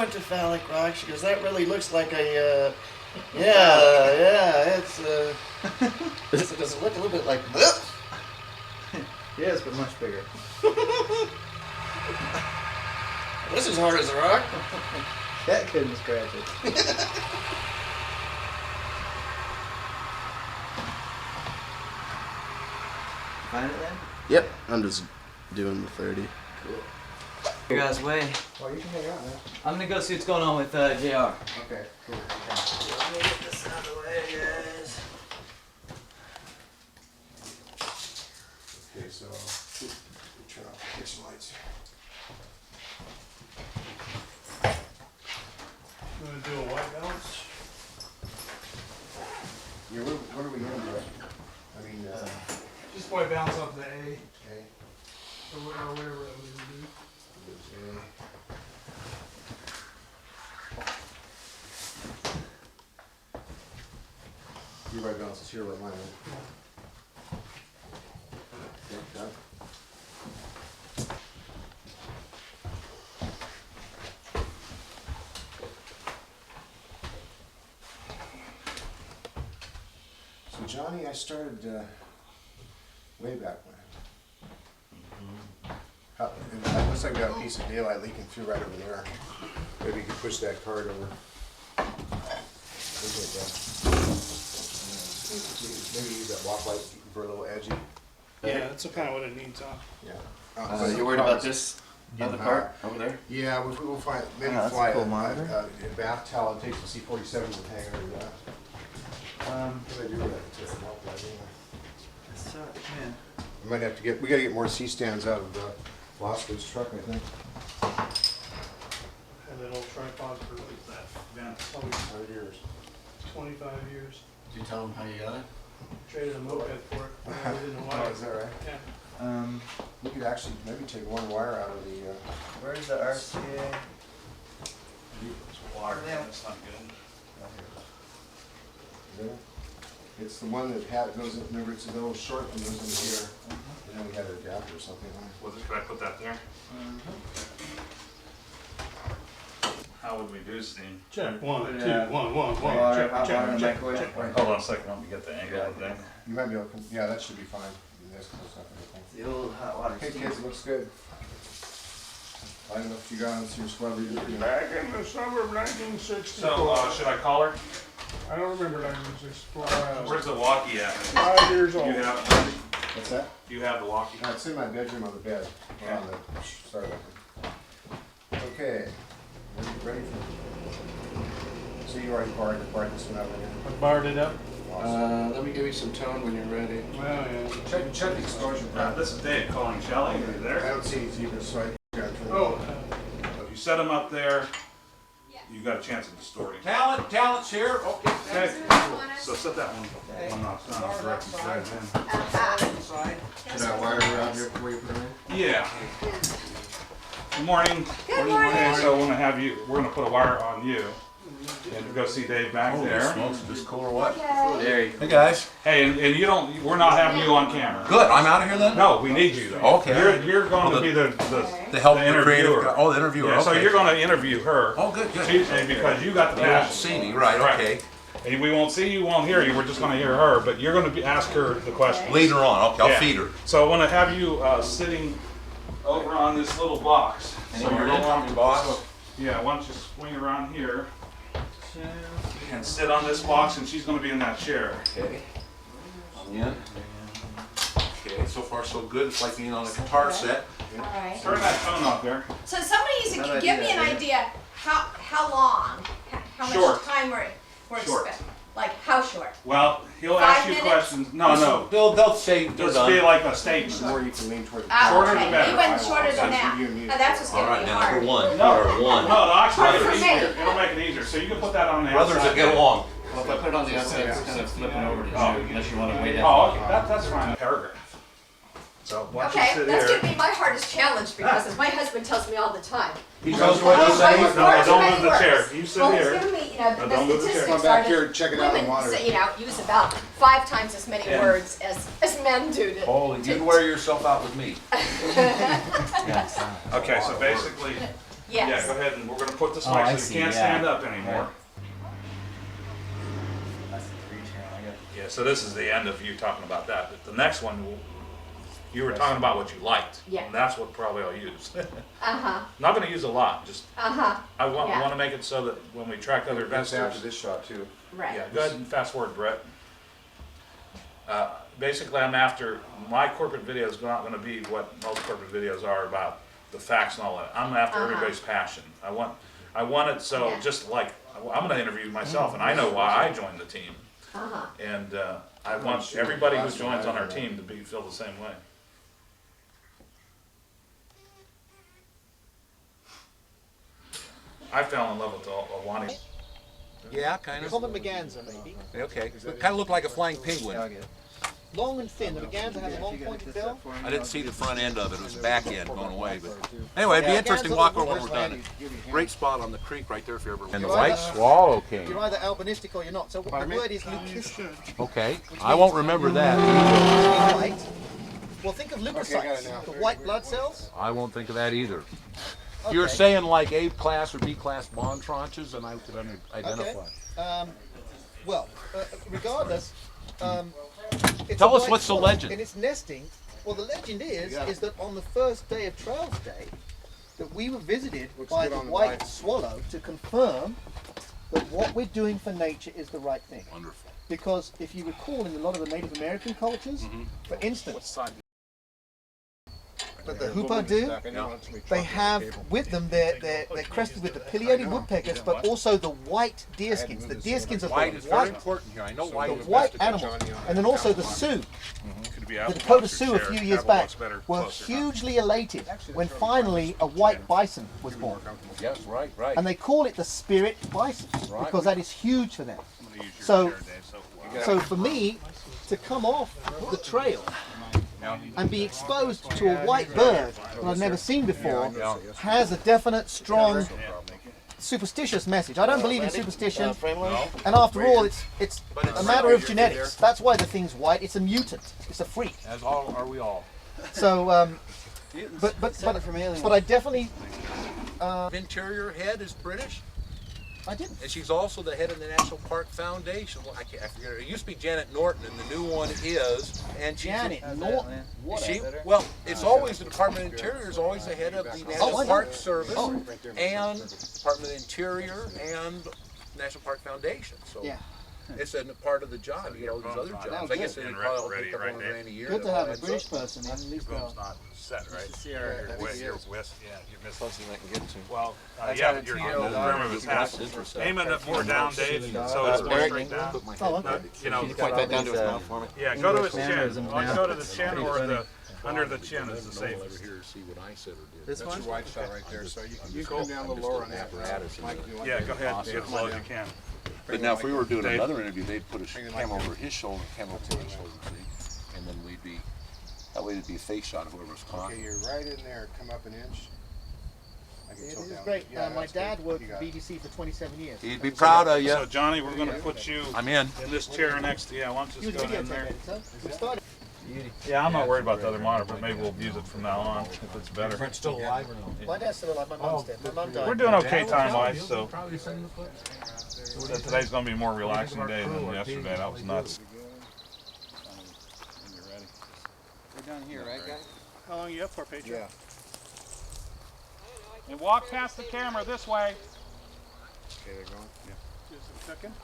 went to Phallic Rock. She goes, that really looks like a, yeah, it's, does it look a little bit like this? Yes, but much bigger. This is hard as a rock. Cat couldn't scratch it. Find it then? Yep, I'm just doing the 30. Cool. You guys way. Well, you can hang out, man. I'm gonna go see what's going on with JR. Okay, cool. Let me get this out of the way, guys. Okay, so turn off the kitchen lights. You want to do a white balance? Yeah, what are we gonna do? I mean, Just white balance off the A, okay. or whatever that would do. Your right balance is here, right mine. Okay, done. So Johnny, I started way back when. And it looks like we got a piece of daylight leaking through right over there. Maybe you could push that card over. Maybe use that walk light for a little edgy. Yeah, that's kind of what it needs, huh? Yeah. You worried about this other part over there? Yeah, we'll find, maybe that's a fly cool a monitor. bath towel and take some C-47s and hang it over that. What do I do with that? To walk light anyway? So, yeah. We might have to we gotta get more C-stands out of Lasco's truck, I think. Had that old tripod for like that vent, probably 100 years. 25 years. Did you tell them how you got it? Traded a moped for it. I didn't know Oh, why. is that right? Yeah. We could actually maybe take one wire out of the, Where's the RCA? Water, Yeah. that's not good. is it? It's the one that goes in, remember it's a little short one goes in here. And then we had an adapter or something on it. Could I put that there? How would we do, Steve? Check, one, two, Yeah. one, Water, check, hot water in check, the check, microwave. check. Hold on a second, let me get the angle of that. You might be able to, yeah, that should be fine. That's close enough, I think. The old hot water. Hey kids, it looks good. I don't know if you got on your squad leader. Back in the summer of 1964. So, should I call her? I don't remember 1964. Where's the walkie at? 5 years You old. have, What's that? you have the walkie? It's in my bedroom on the bed. Or on the start button. Okay. Ready for? So you already barred this one out again. I barred it up. Let me give you some tone when you're ready. Well, yeah. Check the exposure. This is Dave calling Shelley, are you I there? don't see any zebras, so I got to. Oh, If you set them up there, you got a chance at distorting. Talent's here. Okay. Okay, so set that one off, direct side then. Should I wire around here before you put them in? Yeah. Good morning. Good morning. Okay, so we're gonna put a wire on you and go see Dave back there. Smokes, just cool or what? There you go. Hey guys. Hey, and we're not having you on camera. Good. I'm out of here then. No, we need you though. Okay. You're going to be the The help the the creative. interviewer. Oh, the interviewer. Yeah, Okay. so you're going to interview her. Oh, good. And because you got the You won't passion. see me, right? Correct. Okay. And we won't see you, won't hear you. We're just going to hear her, but you're going to ask her the questions. Later on. Okay, I'll Yeah. feed her. So I want to have you sitting over on this little box. So you're in on your boss. Yeah, why don't you swing around here and sit on this box, and she's going to be in that chair. Okay. I'm in. Okay. So far so good. It's like being on a guitar set. All right. Turn that phone off there. So somebody needs How'd I to do give me that, an Dave? idea how long, how Short. much time we're Short. expecting. Like how short? Well, he'll 5 ask you minutes? questions. No. They'll say they're Just be done. like a The statement. more you can lean toward the Shorter the Okay, better. even shorter than That's that. for you and me. Oh, that's what's All gonna right. be Now hard. number one. No, Number one. no, actually make it Brothers. easier. It'll make it easier. So you can put that on the Brothers outside. that get along. Well, if I put it on the outside, it's kind of flipping over to you, Oh. unless you want to wait Oh, out. okay, that's fine. Paragraph. So why don't you Okay, sit that's here? gonna be my hardest challenge because as my husband tells me all the time. He knows what to Oh, say. I No, was words don't many move the words. chair. You sit Well, he's here. giving me, No, don't the move the chair. statistics Come back are here, that check it out on women monitor. say, use about 5 times as many Yeah. words as men do. Oh, you wear yourself out with me. Okay, so basically, yeah, Yes. go ahead and we're gonna put the Oh, I spikes so see, you can't yeah. stand up anymore. That's the 3 channel. I got. Yeah, so this is the end of you talking about that. But the next one, you were talking about what you liked. Yeah. And that's what probably I'll use. Uh-huh, Not gonna use a lot, just, uh-huh, I want Yeah. to make it so that when we track other That's after investors. this shot too. right. Yeah, go ahead and fast forward, Brett. Basically, I'm after, my corporate video is not gonna be what most corporate videos are about the facts and all that. I'm after Uh-huh. everybody's passion. I want it so, Yeah. just like, I'm gonna interview myself, and I know why I joined the team. Uh-huh. And I want everybody who joins on our team to feel the same way. I fell in love with Awani. Yeah, kind of. Common merganser, maybe. Okay. Kind of looked like a flying penguin. Yeah, I'll get it. Long and thin. The merganser has a long You gotta pointed get bill. that for me. I didn't see the front end of it. It was the back end going away. But anyway, it'd be Yeah. interesting to walk over when we're done. Great spot on the creek right there if you ever. And the You're white either- swallow king. You're either albinistic or you're not. So the word is leucistic. Okay. I won't remember that. White. Well, think of Okay, I got it leukocytes, now. the white blood cells. I won't think of that either. Okay. You're saying like A class or B class bond tranches, and I could identify. Well, regardless, it's Tell a us white what's the swallow, legend. And it's nesting. Well, the legend is that on the first day of Trails Day, that we were visited Looks by good the on the white bike. swallow to confirm that what we're doing for nature is the right thing. Wonderful. Because if you recall, in a lot of the Native American cultures, for instance, but the Hoopoe they have with them, they're crested with the pileated woodpeckers, but also the white deerskins. The deerskins of White the is very white, important here. I know white the is white best. animal, and then also the Sioux. Could be The Apple Dakota Watch or Sioux a chair. few years Apple back Watch better, were closer. hugely elated when finally a white bison was born. Yes, right, right. And they call it the spirit bison Right. because that is huge for them. I'm gonna use your So- chair, Dave, So for me to come off the trail and be exposed to a white bird that I've never seen before has a definite, strong, superstitious message. I don't believe in superstition, and after all, it's a matter of genetics. That's why the thing's white. It's a mutant. It's a freak. As all are we all. So, but I definitely Interior head is British, I didn't. and she's also the head of the National Park Foundation. Well, I forget her. It used to be Janet Norton, and the new one is. And she's Janet Norton. She, well, it's always the Department of Interior is always the head of the I National know. Park Service and Department of Interior and National Park Foundation. So Yeah. it's a part of the job. You get all these other jobs. I guess they And probably all ready, take up right, $1 Dave? grand a year. Good to have a British person in. At least Boom's not set, right? See our You're with, yeah, you're missing. closest I can get to. Well, That's yeah, how but the you're, two-year-old the daughter rim of is his hat. interesting. Aiming it more down, Dave, so it's more Eric, straight down. Oh, okay. You know, Point that down to his mouth for me. yeah, go to his chin. mannerisms Well, now. go to the chin or the, under the chin is the safest. Here to see what I said or did. This That's one? your wide shot right there, so you can come down a little lower on that. Mike, do you want Yeah, to- go ahead, get as low as you can. But now, if we were doing Dave. another interview, they'd put a camera over his shoulder, camera over his shoulder, see? And then we'd be, that way it'd be a face shot of whoever's caught. Okay, you're right in there, come up an inch. I can It tilt is down. great. Yeah, My that's dad good. worked You for got it. BBC for 27 years. He'd be proud of you. So Johnny, we're gonna put you I'm in. in this chair next to, yeah, why don't He you was a just go in videotape there? editor. We started. Yeah, I'm not worried about the other monitor, but maybe we'll use it from now on if it's better. Brent's still alive or no? My dad's still alive. My mum's dead. My mum died. We're doing okay time-wise, so Probably sending the clips. today's gonna be a more relaxing day than yesterday. That was nuts. We're down here, right, guys? How long you up for, Pedro? Yeah. And walk past the camera this way. Okay, they're going? Yeah. Just a second.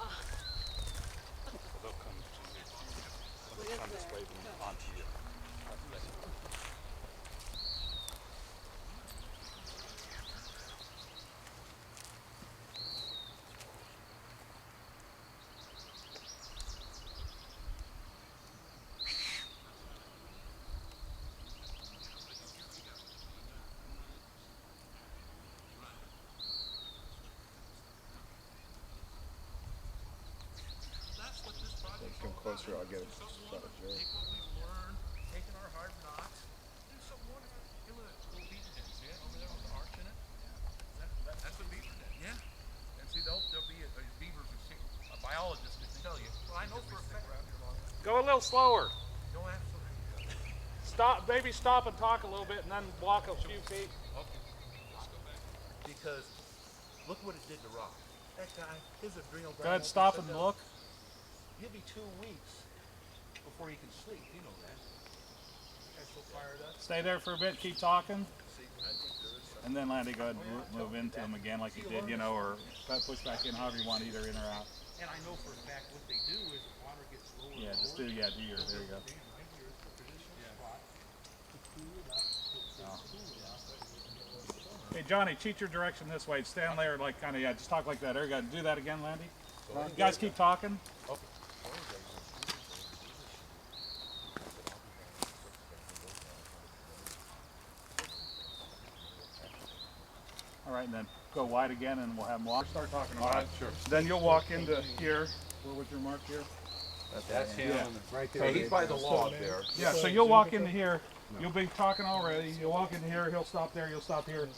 Come closer, I'll get it. Shot of Jerry. Taking our hard knocks. Do some wonderful. Look, little beaver den. See it over there with the arch in it? That's a beaver den. Yeah. And see, there'll be beavers. A biologist can tell you. Well, I know for a fact. Go a little slower. Don't have to. Stop, maybe stop and talk a little bit and then walk a few feet. Okay. Let's go back. Because Look what it did to Rock. That guy, his adrenal Go ahead, stop and look. He'll be 2 weeks before he can sleep. You know that. That guy's so fired up. Stay there for a bit, keep talking. See, I think there is something. And then Landy, go ahead and move into him again like you did, you know, or push back in however you want, either in or out. And I know for a fact what they do is the water gets lower. Yeah, just do, do your, there you go. Hey, Johnny, cheat your direction this way. Stand there like kind of, yeah, just talk like that. There you go. Do that again, Landy. You guys keep talking. All right, and then go wide again and we'll have them walk. Start talking about it. Sure. Then you'll walk into here. Where was your mark here? That's him. Yeah. Right So there. he's by the log there. Yeah, so you'll walk into here. You'll be talking already. You'll walk into here. He'll stop there. You'll stop here.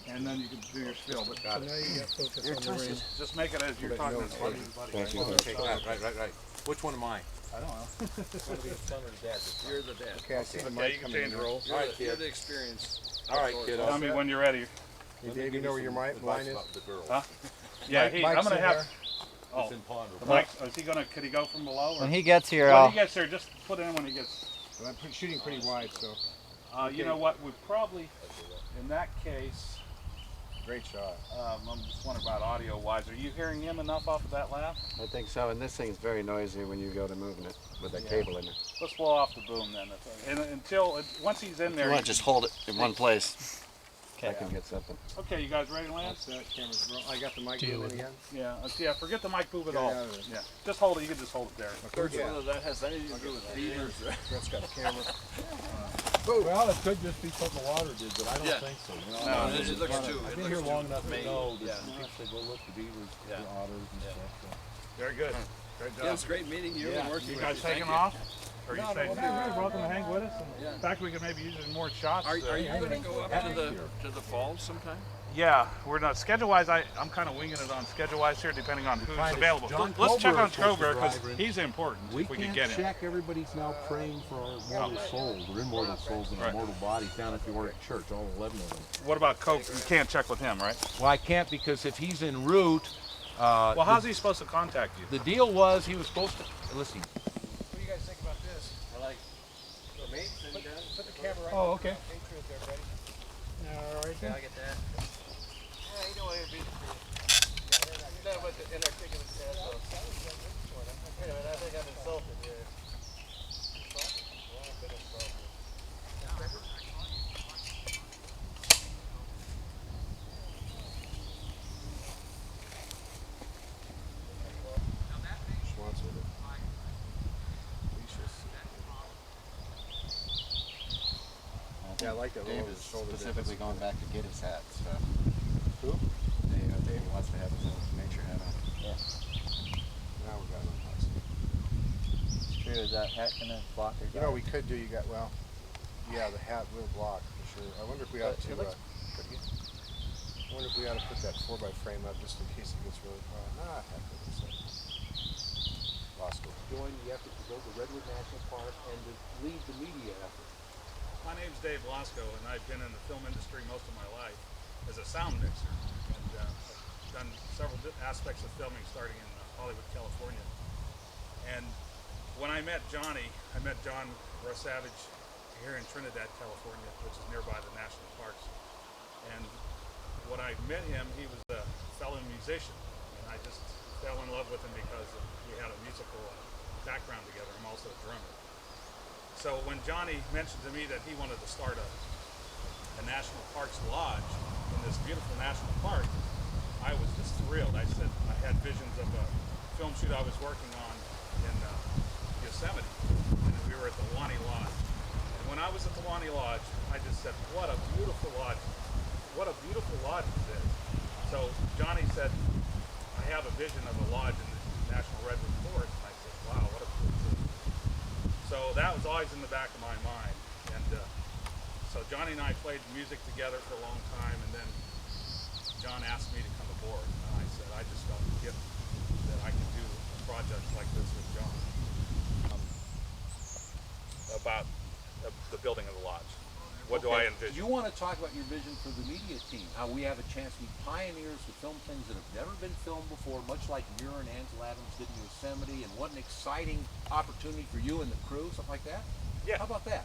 And then you can do your spiel. But Got it. just make it as you're talking to buddy. Thank you. Okay, right. Which one am I? I don't know. You're the dad. Okay, I see the Yeah, mic you can coming change in. roles. All right, You're kid. the experience. All right, kid. Tell me when you're ready. Hey, Dave, you know where your line is? The girl. Huh? Yeah, Mike- I'm Mike's gonna in have. there. Oh, It's in Ponder. the mic. Is he gonna? Could he go from below? Or? When he gets here, When he gets there, just put in when he gets. Well, I'm shooting pretty wide, so You know what? We probably, in that case, great shot. I'm just wondering about audio wise. Are you hearing him enough off of that lav? I think so, and this thing's very noisy when you go to moving it with that Yeah. cable in it. Let's blow off the boom then. And until once he's in You there. want to just hold it in one place. I Okay. can get something. Okay, you guys ready, Lance? That camera's I got the mic moving again. Yeah. Yeah. Forget the mic move at Yeah, all. yeah, yeah. Yeah. Just hold it. You can just hold it there. Whether that has anything to do with beavers. Brett's got a camera. Well, it could just be something the water did, but I don't Yeah. think so. You know? No, It looks too. I've It been here looks long too enough to main. know that Yeah. some people say go look the beavers, Yeah. the otters and Yeah. stuff. So. Very good. Great job. Yeah, it's great meeting you and working You with guys you. Thank taking you. off? Or you No, saying, no, hey, no. you're welcome to hang with us? And Yeah. in fact, we could maybe use more shots. Are you going to go up to the falls sometime? Yeah, we're not schedule-wise. I'm kind of winging it on schedule-wise here, depending on who's Find it. available. John Let's check Colbert on is supposed to Cobra because drive in. he's important. We if we could can't get him. check. Everybody's now praying for our immortal souls, or immortal souls in Right. immortal bodies down at the Orrick Church, all 11 of them. What about Cobra? You can't check with him, right? Well, I can't because if he's en route, Well, how's he supposed to contact you? the deal was he was supposed to, listen, What do you guys think about this? Put the camera right Oh, okay. All right. Yeah, I get that. Yeah, you know what it'd be. No, but in our ticket it says, wait a minute, I think I've insulted you. Schwantz with it. Yeah, I like that Dave little is shoulder specifically going back to get his hat, so. Who? Dave wants to have his own nature hat on. Now we got it. It's true. Is that hat gonna block your You know, we could do, yeah, the hat will block for sure. I wonder if we ought to, I wonder if we ought to put that 4x frame up just in case it gets really hot. Nah, heck with it. Bosco. join the effort to build the Redwood National Park and to lead the media effort. My name's Dave Blasco, and I've been in the film industry most of my life as a sound mixer, and I've done several aspects of filming starting in Hollywood, California. And when I met Johnny, I met John Rosavage here in Trinidad, California, which is nearby the national parks. And when I met him, he was a fellow musician, and I just fell in love with him because we had a musical background together. I'm also a drummer. So when Johnny mentioned to me that he wanted to start a National Parks Lodge in this beautiful national park, I was just thrilled. I said I had visions of a film shoot I was working on in Yosemite, and we were at the Wani Lodge. And when I was at the Wani Lodge, I just said, what a beautiful lodge. What a beautiful lodge is this. So Johnny said, I have a vision of a lodge in the National Redwood Forest. And I said, wow, what a cool thing. So that was always in the back of my mind. And so Johnny and I played music together for a long time, and then John asked me to come aboard. And I said, I just felt a gift that I could do a project like this with John. About the building of the lodge. What do I envision? You want to talk about your vision for the media team, how we have a chance to be pioneers to film things that have never been filmed before, much like Muir and Ansel Adams did in Yosemite, and what an exciting opportunity for you and the crew, something like that? Yeah. How about that?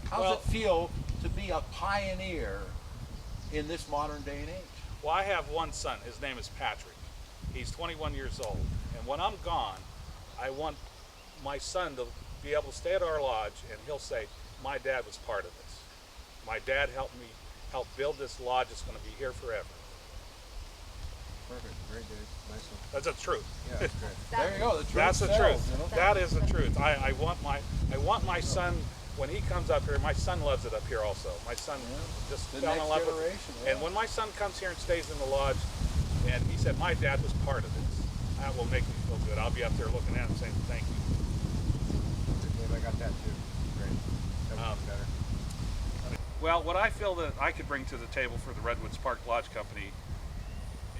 How Well- does it feel to be a pioneer in this modern day and age? Well, I have one son. His name is Patrick. He's 21 years old. And when I'm gone, I want my son to be able to stay at our lodge and he'll say, my dad was part of this. My dad helped me help build this lodge. It's going to be here forever. Perfect. Great, Dave. Nice one. That's the truth. Yeah, that's great. There you go. The truth That's the sells, truth. you know? That is the truth. I want my son, when he comes up here, my son loves it up here also. My son just The fell in next love with it. generation, yeah. And when my son comes here and stays in the lodge, and he said, my dad was part of this, that will make me feel good. I'll be up there looking at him saying, thank you. Dave, I got that too. Great. That would be better. Well, what I feel that I could bring to the table for the Redwoods Park Lodge Company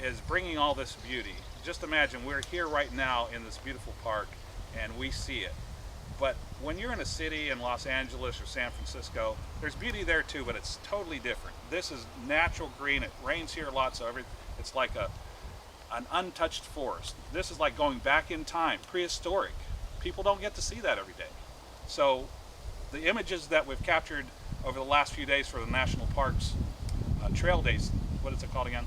is bringing all this beauty. Just imagine we're here right now in this beautiful park and we see it. But when you're in a city in Los Angeles or San Francisco, there's beauty there too, but it's totally different. This is natural green. It rains here a lot, so it's like an untouched forest. This is like going back in time, prehistoric. People don't get to see that every day. So the images that we've captured over the last few days for the National Parks Trail Days, what is it called again?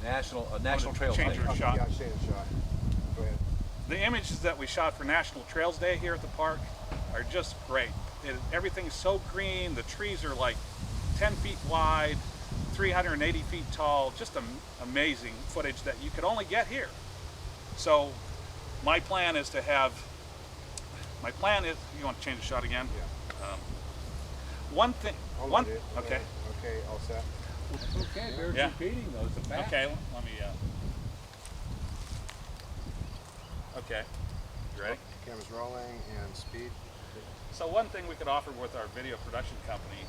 National to Trails change Day. your shot. Yeah, change the shot. Go ahead. The images that we shot for National Trails Day here at the park are just great. Everything's so green. The trees are like 10 feet wide, 380 feet tall. Just amazing footage that you could only get here. So my plan is to have, you want to change the shot again? Yeah. One thing, Hold one, on, Dave. okay. Okay, all set. Okay, bears Yeah. repeating those. The back. Okay, let me, okay, you ready? Camera's rolling and speed. So one thing we could offer with our video production company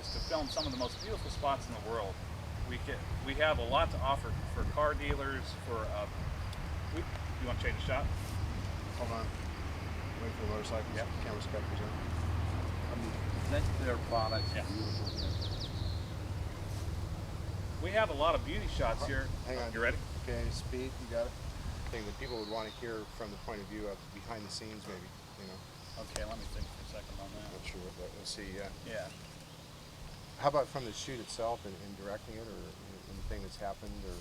is to film some of the most beautiful spots in the world. We have a lot to offer for car dealers, for, you want to change the shot? Hold on. Wait for the motorcycles. Yep. Camera's cut present. Present their products. Yeah. Beautiful. We have a lot of beauty shots here. Hang on. You ready? Okay, speed. You got it. I think that people would want to hear from the point of view of behind the scenes, maybe. You know, Okay, let me think for a second on that. not sure what that. Let's see. Yeah. Yeah. How about from the shoot itself and directing it, or anything that's happened, or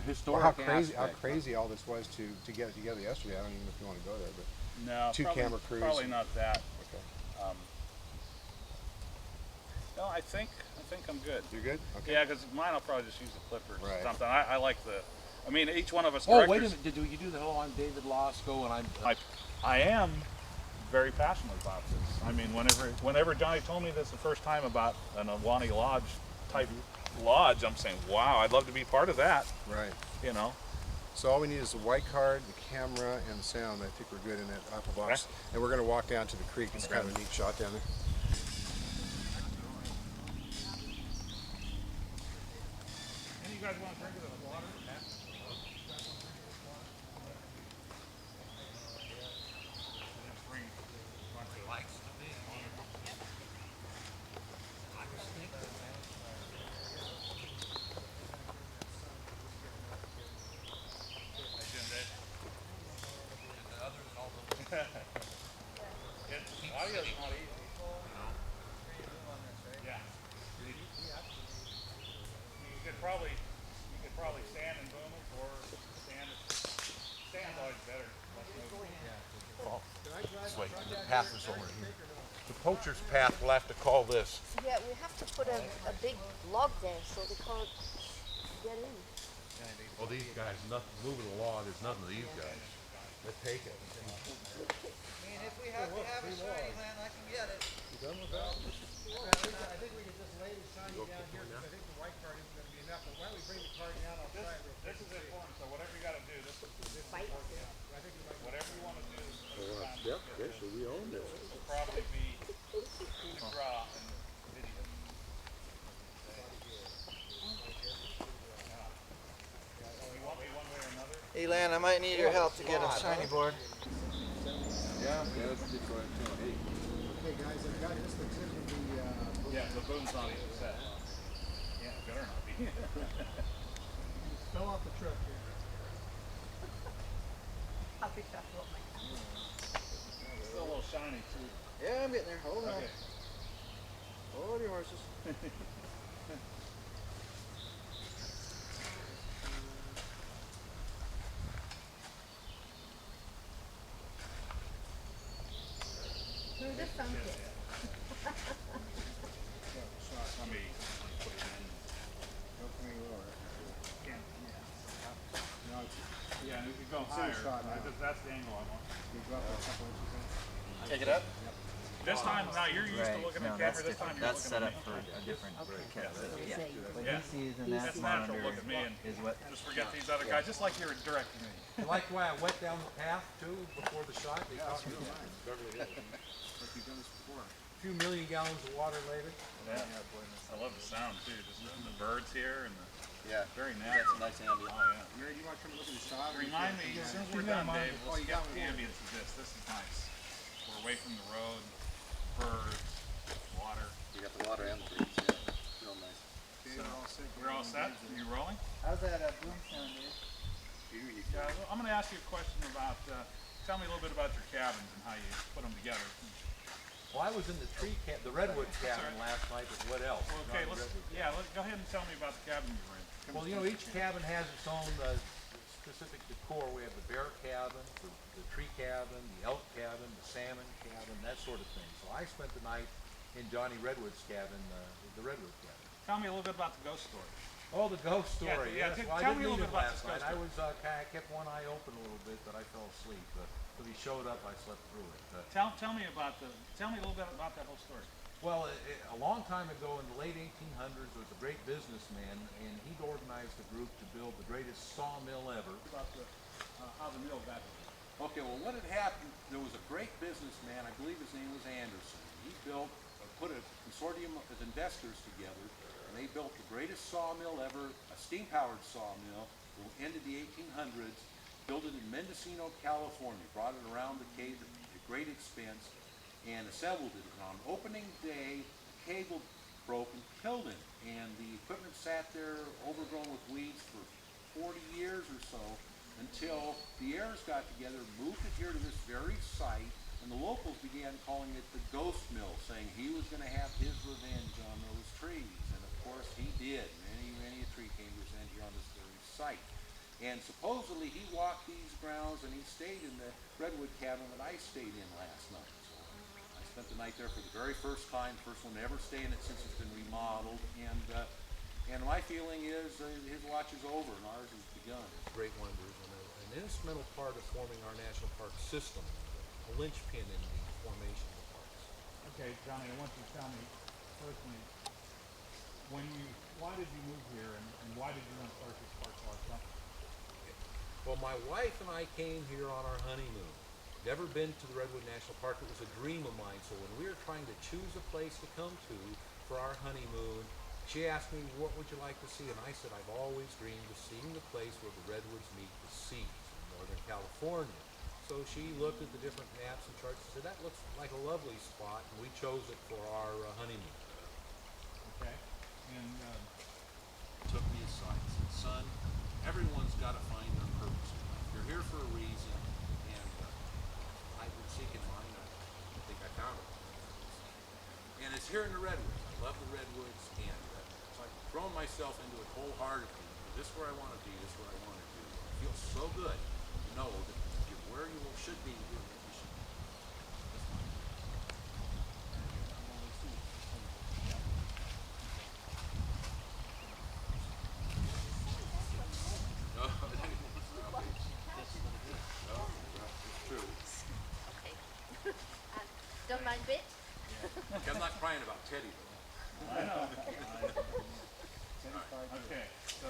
Historic how crazy aspect. all this was to get it together yesterday. I don't even know if you want to go there, but No, two probably, camera crews. Probably not that. Okay. No, I think I'm good. You're good. Okay. Yeah, because mine I'll probably just use the clippers or Right. something. I like I mean, each one of us Oh, directors. wait a minute. Did you do the whole I'm David Losco and I'm... I am very passionate about this. I mean, whenever Johnny told me this the first time about an Ahwahnee Lodge type lodge, I'm saying, wow, I'd love to be part of that. Right. You know. So all we need is the white card, the camera, and the sound. I think we're good in that upper box. Okay. And we're going to walk down to the creek. It's kind of a neat shot down there. Any of you guys want to drink of the water? Audio's not easy. Yeah. You could probably stand and boom it, or stand's always better. This way, the path is over here. The poacher's path, we'll have to call this. Yeah, we have to put a big log there so they can't get in. Well, these guys, nothing, moving the law, there's nothing to these guys. They take it. If we have to have a shiny land, I can get it. You done with that? I think we could just lay the shiny down here because I think the white card isn't going to be enough. But why don't we bring the card down outside real quick? This is important, so whatever you gotta do, this is important. Whatever you wanna do. Yep, okay, so we own this. This will probably be coup de grace in video. You want me one way or another? Elan, I might need your help to get a shiny board. Yeah, let's get going. Hey. Okay, guys, I've got this looks into the Yeah, the boom's on either side. Yeah, it better not be. Fell off the truck here. I'll be careful of my Still a little shiny too. Yeah, I'm getting there. Hold on. Okay. Hold your horses. through the sunken. Let me put it in. Don't come any lower. Can't, No, it's, yeah, we could go It's in higher. shot now. That's the angle I want. you drop it a couple inches in. Take it up. This time, now you're used to Right, looking no, at that's camera. This time different. you're That's looking set at up me. for a different camera. Yeah. What Yeah. he sees in That's that natural. monitor Look at me and is what. just forget these other guys. Just like you're directing me. You like the way I went down the path too before the shot? They Yeah, taught that's me real that. nice. Beverly Hills. Like you've done this before. A few million gallons of water later. Yeah. I love the sound too. Just the birds here and the Yeah. very That's natural. a nice ambient. Oh yeah. Mary, you want to come look at the shot? Remind me, as soon as we're done, Dave, Oh, we'll you skip got the one. ambience of this. This is nice. We're away from the road, birds, water. You got the water and the breeze. Yeah. Real nice. Okay, we're all set. We're all set? Are you rolling? How's that boom sound, dude? Here you Yeah, well, I'm going to ask you a question about, tell me a little bit about your cabins and how you put them together. Well, I was in the redwood cabin last night, but what else? Well, okay, Not the redwood cabin. go ahead and tell me about the cabin you were in. Well, you know, each cabin has its own specific decor. We have the bear cabin, the tree cabin, the elk cabin, the salmon cabin, that sort of thing. So I spent the night in Johnny Redwood's cabin, the redwood cabin. Tell me a little bit about the ghost story. Oh, the ghost story. Yeah, Yes. tell Well, I me didn't a little need bit it about last this night. ghost I was kind of kept one eye open a little bit, but I fell asleep. When he showed up, I slept through it. Tell me a little bit about that whole story. Well, a long time ago in the late 1800s, there was a great businessman, and he'd organized a group to build the greatest sawmill ever. About how the mill got here. Okay, well, what had happened, there was a great businessman, I believe his name was Anderson. He put a consortium of investors together, and they built the greatest sawmill ever, a steam-powered sawmill, that ended the 1800s, built it in Mendocino, California, brought it around the Cape at great expense, and assembled it. And on opening day, the cable broke and killed him, and the equipment sat there overgrown with weeds for 40 years or so, until the heirs got together, moved it here to this very site, and the locals began calling it the Ghost Mill, saying he was going to have his revenge on those trees. And of course he did. Many a tree came to his end here on this very site. And supposedly he walked these grounds and he stayed in the redwood cabin that I stayed in last night. So I spent the night there for the very first time, first one to ever stay in it since it's been remodeled. And my feeling is his watch is over and ours has begun. Great wonders and an instrumental part of forming our national park system, a linchpin in the formation of the parks. Okay, Johnny, I want you to tell me personally, why did you move here and why did you want to start this park park company? Well, my wife and I came here on our honeymoon. Never been to the Redwood National Park. It was a dream of mine. So when we were trying to choose a place to come to for our honeymoon, she asked me, what would you like to see? And I said, I've always dreamed of seeing the place where the redwoods meet the seas in Northern California. So she looked at the different maps and charts and said, that looks like a lovely spot, and we chose it for our honeymoon. Okay, and Took me aside and said, son, everyone's got to find their purpose in life. You're here for a reason, and I've been seeking mine. I think I found it. And it's here in the redwoods. I love the redwoods, and so I've thrown myself into it wholeheartedly. This is where I want to be. This is what I want to do. It feels so good to know that you're where you should be doing what you should be. That's mine. No, it's true. Okay. Don't mind bit? I'm not crying about Teddy though. I know. Okay, so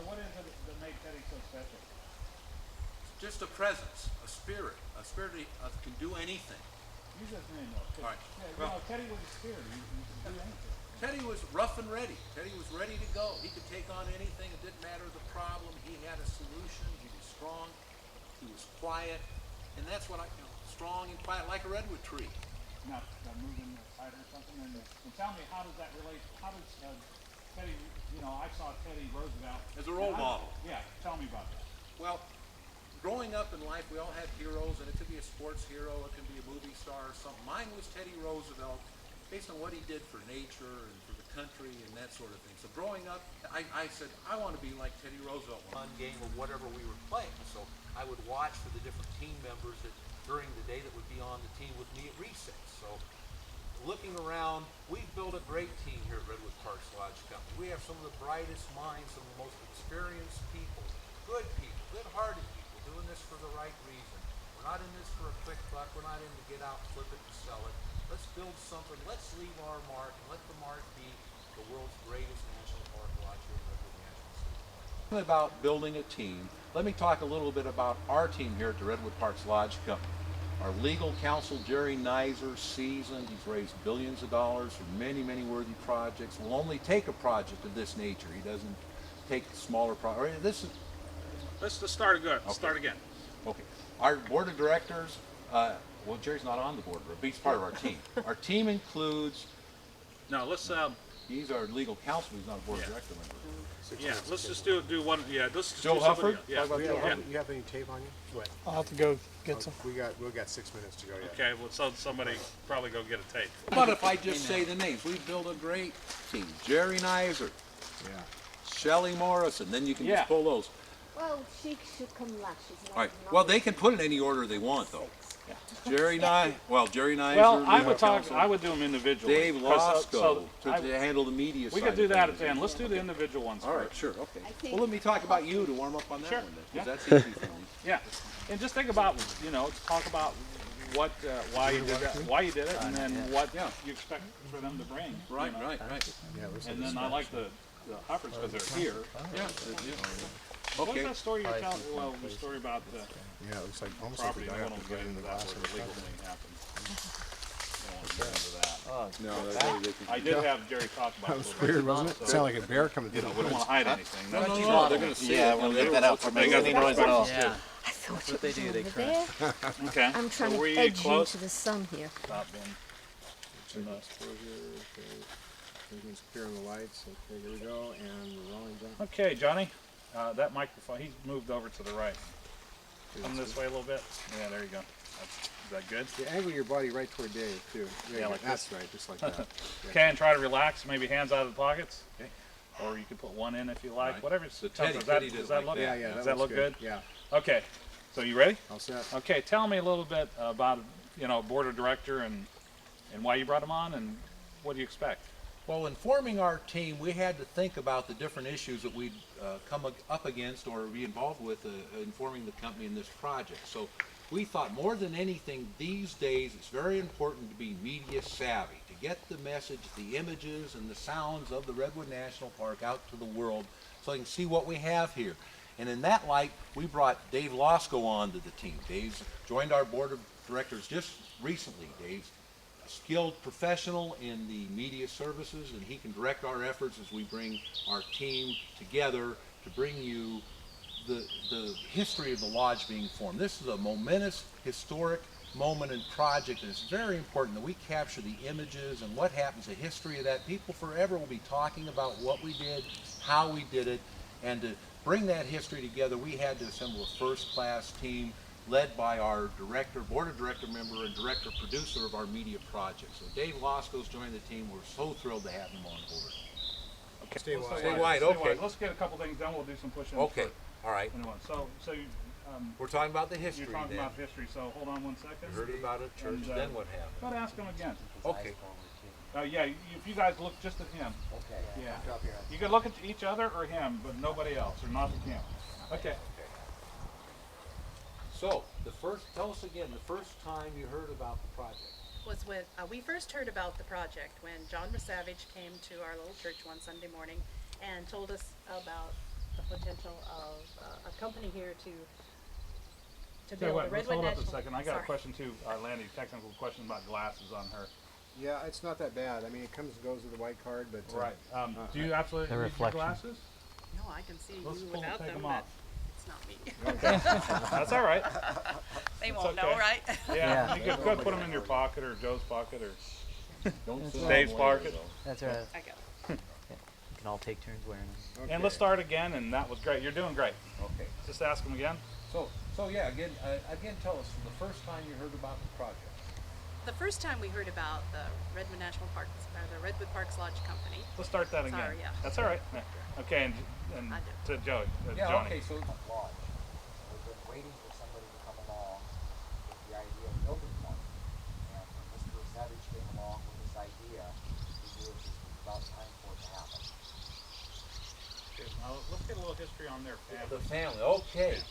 what is it that made Teddy so special? Just a presence, a spirit that can do anything. Use his name though. All right. Yeah, Well- Teddy was a spirit. He could do anything. Teddy was rough and ready. Teddy was ready to go. He could take on anything. It didn't matter the problem. He had a solution. He was strong. He was quiet. And that's what strong and quiet, like a redwood tree. Now moving right, or something, and tell me, how does that relate, how does, Teddy, you know, I saw Teddy Roosevelt. As a role model. Yeah, tell me about that. Well, growing up in life, we all had heroes, and it could be a sports hero, it could be a movie star or something. Mine was Teddy Roosevelt, based on what he did for nature and for the country and that sort of thing. So growing up, I said, I want to be like Teddy Roosevelt. Fun game or whatever we were playing. So I would watch for the different team members that during the day that would be on the team with me at recess. So looking around, we've built a great team here at Redwood Parks Lodge Company. We have some of the brightest minds, some of the most experienced people, good-hearted people, doing this for the right reason. We're not in this for a quick buck. We're not in to get out, flip it, and sell it. Let's build something. Let's leave our mark, and let the mark be the world's greatest national park lodge here at Redwood National State Park. About building a team, let me talk a little bit about our team here at the Redwood Parks Lodge Company. Our legal counsel, Jerry Nizer, seasoned. He's raised billions of dollars for many, many worthy projects. Will only take a project of this nature. He doesn't take smaller projects. Let's just start again. Okay. Start again. Okay. Our board of directors, well, Jerry's not on the board, but he's part of our team. Our team includes, No, let's, he's our legal counsel, he's not a board of director member. yeah, let's just do one, yeah, let's just Joe do somebody Hufford? else. Yeah. Talk about Do Joe Yeah. Hufford. you have any tape on you? What? I'll have to go get some. We got 6 minutes to go yet. Okay, well, so somebody probably go get a tape. But if I just say the names, we built a great team. Jerry Nizer, Yeah. Shelley Morrison, then you can Yeah. just pull those. Well, she should come last. She's not. All right. not Well, they can put it in any order they want, though. Jerry Nizer, Well, I legal would talk, counsel. I would do them individually. Dave 'cause, Losco I- to handle the media side. we could do of that things. at the end. Let's do the individual ones All right, first. sure, okay. I think- Well, let me talk about you to warm up on that Sure. one then, Yeah. because that's easy for me. Yeah, and just think about, you know, talk about what, why you did that, why you did it, and then what you expect for them to bring. you Right, know. right. Yeah, it looks And like then I like the Huffords because they're here. Yeah. What was Okay. that story you're telling? Well, the story about the yeah, it looks like almost like property. the I guy don't have know to get in the glass where of the the legal cup. thing happened. I don't want to get into that. No, I did have Jerry talk about That it. was a little weird, bit, wasn't it? so, Sounded like a bear coming through You know, the we don't woods. want to hide anything. No, That's no, just no, all they're of gonna it. see Yeah, it. we'll and leave they're- that out for They me. got Any the noise at all. Yeah. I thought What it they was do, they over crash. there. Okay. I'm trying so to we edge close. into the sun here. Stop in. Everything's clear on the lights. Okay, here we go. And we're rolling down. Okay, Johnny, that microphone, he's moved over to the right. Come this way a little bit. Yeah, there you go. Is that good? You angle your body right toward Dave, too. There you Yeah, go. like That's right, just like that. Okay, and try to relax, maybe hands out of the pockets. Okay. Or you can put one in if you like, Right. whatever. So Tell me, Teddy does does that like look, that. Yeah, yeah. does that that look looks good? Yeah. Okay, so you ready? All set. Okay, tell me a little bit about, you know, board of director and why you brought him on and what do you expect? Well, in forming our team, we had to think about the different issues that we'd come up against or be involved with in forming the company in this project. So we thought more than anything these days, it's very important to be media savvy, to get the message, the images and the sounds of the Redwood National Park out to the world so they can see what we have here. And in that light, we brought Dave Losco on to the team. Dave's joined our board of directors just recently. Dave's a skilled professional in the media services, and he can direct our efforts as we bring our team together to bring you the history of the lodge being formed. This is a momentous, historic moment and project, and it's very important that we capture the images and what happens, the history of that. People forever will be talking about what we did, how we did it, and to bring that history together, we had to assemble a first-class team led by our director, board of director member, and director producer of our media project. So Dave Losco's joined the team. We're so thrilled to have him on board. Okay. Stay Let's wide. Stay wide, okay. Let's get a couple things done. We'll do some push-ins. Okay, for all right. anyone. So you, We're talking about the history you're talking then. about history. So hold on one second. You heard about it, church, And, then what happened? Go to ask him again. Okay. Yeah, if you guys look just at him. Okay. Yeah. You can look at each other or him, but nobody else, or not the camera. Okay. So, tell us again, the first time you heard about the project. Was when we first heard about the project when John Savage came to our little church one Sunday morning and told us about the potential of a company here to Tell you build what, a let's Redwood hold up a National. second. I got a Sorry. question too, Landy, technical question about glasses on her. Yeah, it's not that bad. I mean, it comes and goes with the white card, but Right. Do you absolutely need your glasses? No, I can see Let's you pull without take them, them but off. it's not me. That's all right. They It's won't okay. know, right? Yeah, you could put them in your pocket or Joe's pocket or Don't That's sit right. on Dave's later, parking. though. That's right. I go. We can all take turns wearing them. And let's start again, and that was great. You're doing great. Okay. Just ask him again. So yeah, again, tell us from the first time you heard about the project. The first time we heard about the Redwood National Park, or the Redwood Parks Lodge Company. Let's start that again. Sorry, yeah. That's all right. Yeah. Okay, and I do. to Joey. Yeah, Johnny. okay, so Lodge. We've been waiting for somebody to come along with the idea of building one. And when Mr. Savage came along with this idea, we knew it was about time for it to happen. Okay, now let's get a little history on their family. the family, okay.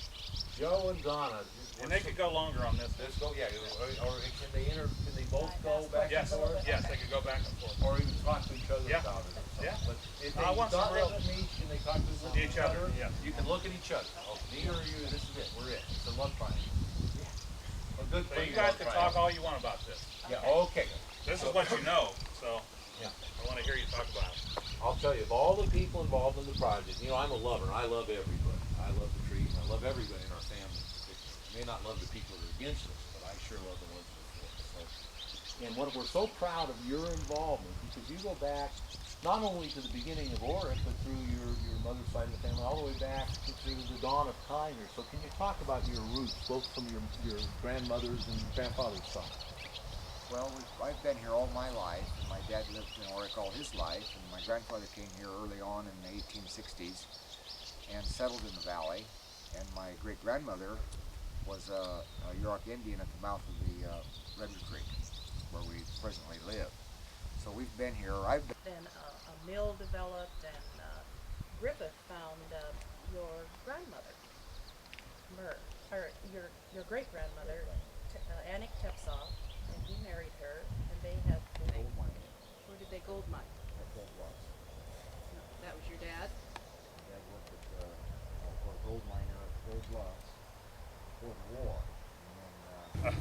Joe and Donna. And they could go longer on this. Let's go, yeah, or can they both go back Yes, and forth? yes, they could go back and forth. Or even talk to each other Yeah. about it or something. Yeah. But if I they want some not real- let them meet, can they talk to Each other, yeah. You can look at each other. Oh, me or you, this is it, we're it. It's a love triangle. A good So thing. you guys can talk all you want about this. Yeah, okay. This is what you know, so Yeah. I want to hear you talk about it. I'll tell you, of all the people involved in the project, I'm a lover. I love everybody. I love the trees. I love everybody in our family in particular. I may not love the people that are against us, but I sure love the ones that are for us. So, and we're so proud of your involvement because you go back not only to the beginning of Oric, but through your mother's side of the family, all the way back through the dawn of time here. So can you talk about your roots, both from your grandmother's and grandfather's side? Well, I've been here all my life, and my dad lived in Oric all his life, and my grandfather came here early on in the 1860s and settled in the valley, and my great-grandmother was a Yurok Indian at the mouth of the Redwood Creek, where we presently live. So we've been here. Then a mill developed, and Griffith found your grandmother, or your great-grandmother, Anik Tepsaw, and he married her, and they had Gold mine. Where did they gold mine? At Gold Blocks. No, that was your dad. Dad worked at for a gold miner at Gold Blocks before the war. And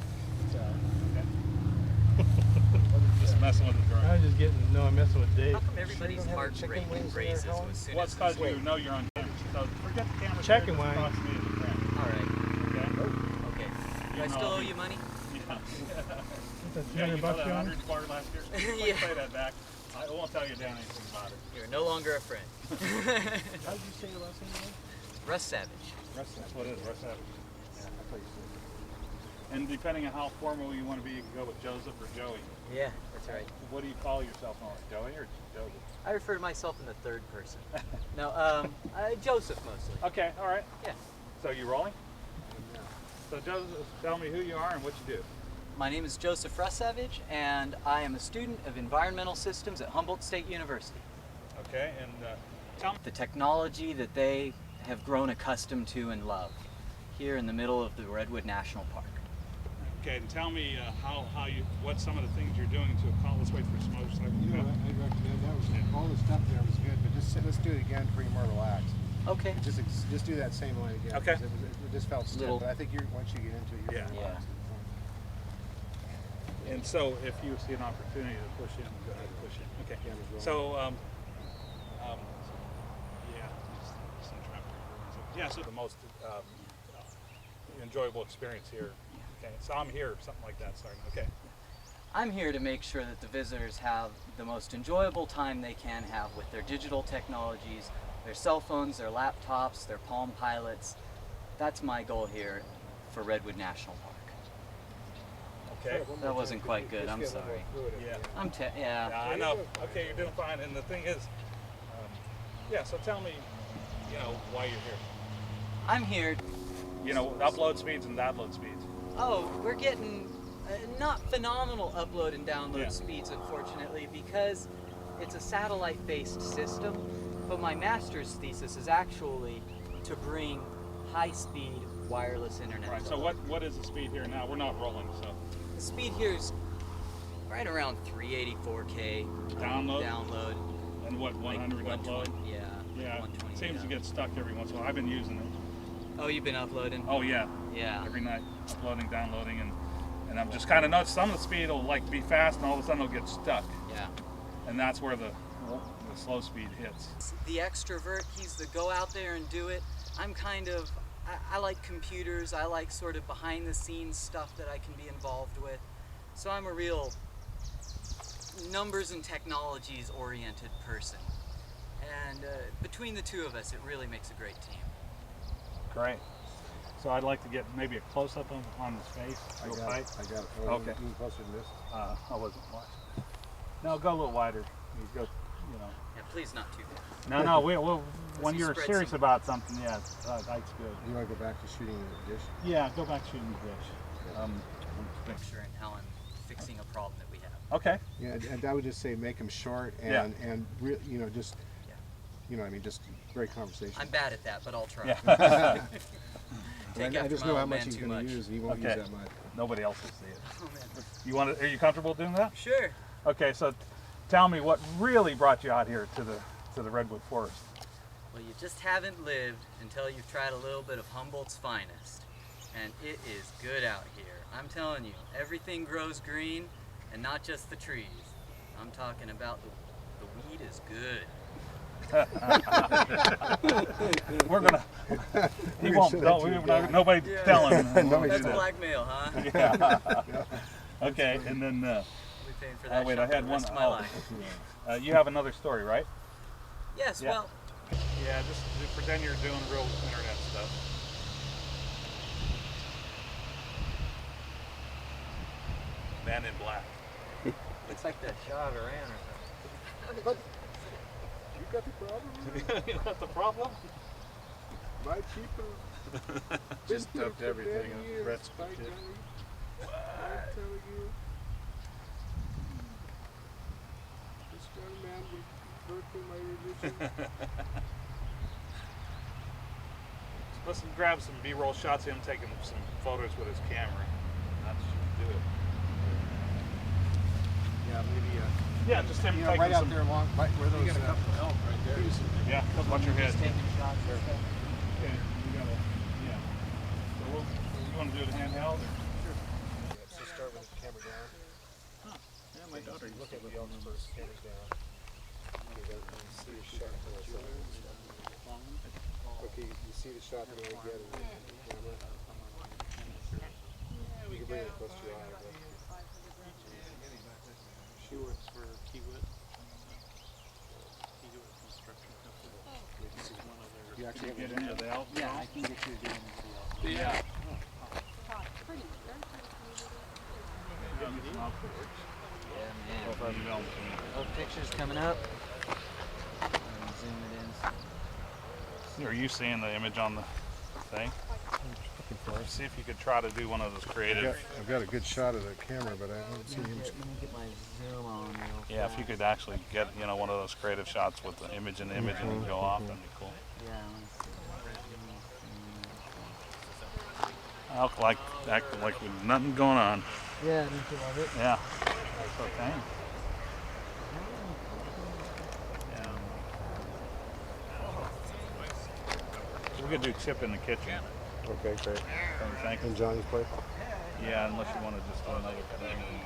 Just messing with the drawing. I'm just I'm messing with Dave. How come everybody's heart rate raises as soon What's as because you know you're on camera. So forget the camera. Checking there, just Wayne. talk to me as a friend. All right. Okay? Okay. Do You I know still owe me. you money? Yeah, you know that 100 bar last year? Yeah. Please pay that back. I won't tell you down anything about it. You're no longer a friend. How did you say your last name again? Russ Savage. That's what it is, Russ Savage. Yeah, I thought you said. And depending on how formal you want to be, you can go with Joseph or Joey. Yeah, that's right. What do you call yourself on Joey or Joseph? I refer to myself in the third person. No, Joseph mostly. Okay, all right. Yeah. So you rolling? So Joseph, tell me who you are and what you do. My name is Joseph Russ Savage, and I am a student of environmental systems at Humboldt State University. Okay, and tell me. The technology that they have grown accustomed to and love here in the middle of the Redwood National Park. Okay, and tell me what some of the things you're doing to accomplish. Let's wait for some motorcycle. I'd recommend that was all the stuff there was good, but let's do it again for you more relaxed. Okay. Just do that same line again. Okay. 'Cause It just felt stiff, but I think once you get into it, you're Yeah. gonna relax. And so, if you see an opportunity to push in, go ahead and push in. Okay. So, so the most enjoyable experience here. Okay, so I'm here, something like that starting. Okay. I'm here to make sure that the visitors have the most enjoyable time they can have with their digital technologies, their cell phones, their laptops, their Palm Pilots. That's my goal here for Redwood National Park. Okay. That wasn't quite good, I'm sorry. Yeah. Yeah. I know. Okay, you're doing fine. And the thing is, so tell me, why you're here. I'm here. Upload speeds and download speeds. Oh, we're getting not phenomenal upload and download speeds, unfortunately, because it's a satellite-based system. But my master's thesis is actually to bring high-speed wireless internet. Right. So what is the speed here now? We're not rolling, so. The speed here is right around 384K download. And what, 100 upload? Yeah. Yeah. 120. It seems to get stuck every once in a while. I've been using it. Oh, you've been uploading? Oh yeah. Yeah. Every night, uploading, downloading, and I'm just kind of nuts. Some of the speed will be fast, and all of a sudden it'll get stuck. Yeah. And that's where the slow speed hits. The extrovert, he's the go out there and do it. I'm kind of, I like computers. I like sort of behind the scenes stuff that I can be involved with. So I'm a real numbers and technologies oriented person. And between the two of us, it really makes a great team. Great. So I'd like to get maybe a close-up on his face. Real tight. I got it. Okay. Even closer than this. I wasn't watching. No, go a little wider. You go, you know. Yeah, please not too fast. No, we'll when he you're spread serious some- about something, yeah, that's good. You want to go back to shooting the dish? Yeah, go back shooting the dish. Picture and how I'm fixing a problem that we have. Okay. Yeah, and I would just say make them short and Yeah. you know, just you know, I mean, just great conversation. I'm bad at that, but I'll try. Yeah. Take I after just my know how old much man he's too going to much. use. He won't use that much. Nobody else will see it. Oh man. You want to? Are you comfortable doing that? Sure. Okay, so tell me what really brought you out here to the Redwood Forest. Well, you just haven't lived until you've tried a little bit of Humboldt's finest. And it is good out here. I'm telling you, everything grows green, and not just the trees. I'm talking about the weed is good. We're gonna. He won't. Nobody tell him. That's blackmail, huh? Yeah. Okay, and then. I'll be paying for that wait, shot I had the one. rest of my life. You have another story, right? Yes. Yeah. Well. Yeah, just pretend you're doing real internet stuff. Man in Black. Looks like that shot of Iran or something. You got the problem? You got the problem? My people. Just dumped everything on Brett's by kid. golly. I'm telling you. This young man would work in my religion. Let's grab some B-roll shots of him taking some photos with his camera. That should do it. Yeah, maybe. Yeah, just him You know, taking right out some. there along, right where those. You got a couple of elk right there. Yeah, watch your head. Taking shots. Okay, you gotta. Yeah. So you want to do it handheld or? Sure. Yeah, so start with the camera down. Yeah, my daughter. Look at the elks first, camera down. Okay, you see the shot that I saw. Okay, you see the shot that I get in the camera. You can bring it close to your eye. But She works for Kiewit. Kiewit Construction Company. This is one of their. you actually Get have into the elk. Yeah, I can get you a game into the Yeah. Yeah, man. Oh, pictures coming up. Zoom it in. Are you seeing the image on the thing? See if you could try to do one of those creative. I've got a good shot of the camera, but I haven't seen him. Let me get my zoom on real Yeah, if you could actually get one of those creative shots with the image and the image and go off, that'd be cool. Yeah, let's see. Act like with nothing going on. Yeah, don't you love it? Yeah. That's okay. So we could do Chip in the kitchen. Okay, great. Don't you think? And Johnny's place? Yeah, unless you want to just do another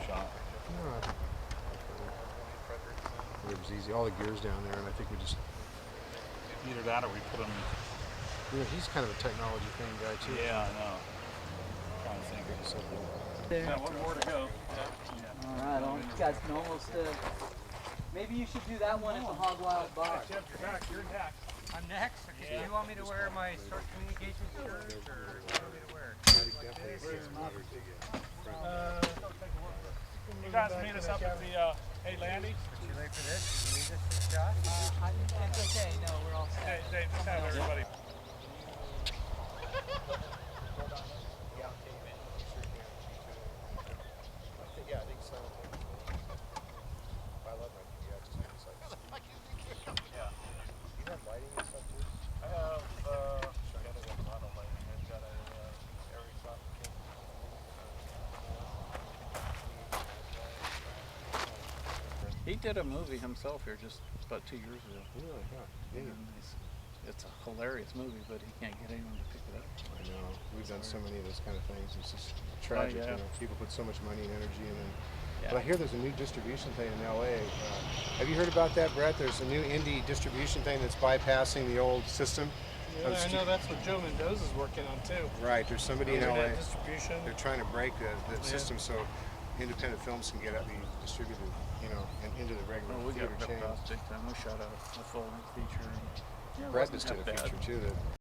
shot. It was easy. All the gear's down there, and I think we just. Either that or we put them. You know, he's kind of a technology thing guy too. Yeah, I know. Trying to think of something. Yeah, one more to go. All right, you guys can almost. Maybe you should do that one at the Hog Wild Bar. Chip, you're back. You're next. I'm next. Okay. Do you want me to wear my short communication shirt, or do you want me to wear? You guys meet us up at the, hey Landy? Would you like for this? Do you need this shot? It's okay. No, we're all set. Hey, Dave, just have everybody. Yeah, I think so. I love my TV. I just think it's like. Yeah. You have lighting and stuff too? I have, got a model lighting. I've got a, Aries Optic. He did a movie himself here just about 2 years ago. Really? Yeah. And it's a hilarious movie, but he can't get anyone to pick it up. I know. We've done so many of those kind of things. It's just tragic. yeah. You know, people put so much money and energy in it. Yeah. But I hear there's a new distribution thing in LA. Have you heard about that, Brett? There's a new indie distribution thing that's bypassing the old system. Yeah, I know that's what Joe Mendoza's working on too. Right. There's somebody in LA. Internet distribution. They're trying to break the system so independent films can get up, be distributed, you know, and into the regular Well, we got theater ripped chain. off big time. We shot a full-length feature. And, yeah, it Brad wasn't just did a that bad. feature too that